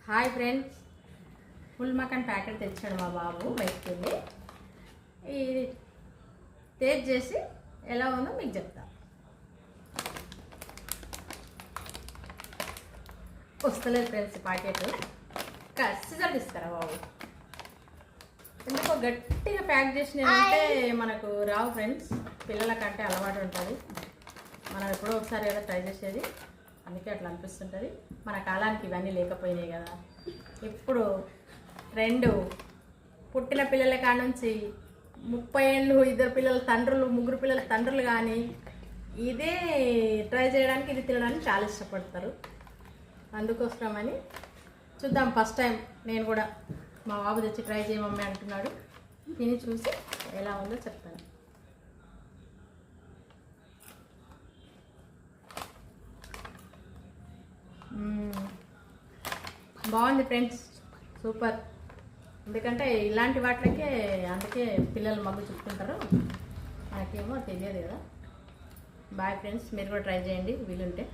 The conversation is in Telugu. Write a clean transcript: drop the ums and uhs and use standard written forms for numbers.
హాయ్ ఫ్రెండ్స్, ఫుల్ మకాన్ ప్యాకెట్ తెచ్చాడు మా బాబు బయటికి వెళ్ళి. ఇది టేస్ట్ చేసి ఎలా ఉందో మీకు చెప్తా. వస్తలేదు ఫ్రెండ్స్ ప్యాకెట్, సిజర్ ఇస్తారా బాబు? ఎందుకో గట్టిగా ప్యాక్ చేసినట్టే మనకు రావు ఫ్రెండ్స్. పిల్లలకంటే అలవాటు ఉంటుంది, మనం ఎప్పుడో ఒకసారి ఏదో ట్రై చేసేది, అందుకే అట్లా అనిపిస్తుంటుంది. మన కాలానికి ఇవన్నీ లేకపోయినాయి కదా. ఇప్పుడు రెండు పుట్టిన పిల్లల కాడ నుంచి 30 ఏళ్ళు, ఇద్దరు పిల్లల తండ్రులు, ముగ్గురు పిల్లల తండ్రులు కానీ ఇదే ట్రై చేయడానికి, ఇది తినడానికి చాలా ఇష్టపడతారు. అందుకోసమని చూద్దాం. ఫస్ట్ టైం నేను కూడా మా బాబు తెచ్చి ట్రై చేయమమ్మీ అంటున్నాడు. తిని చూసి ఎలా ఉందో చెప్తాను. బాగుంది ఫ్రెండ్స్, సూపర్. ఎందుకంటే ఇలాంటి వాటికే అందుకే పిల్లలు మగ్గు చూసుకుంటారు, నాకేమో తెలియదు కదా. బాయ్ ఫ్రెండ్స్, మీరు కూడా ట్రై చేయండి వీలుంటే.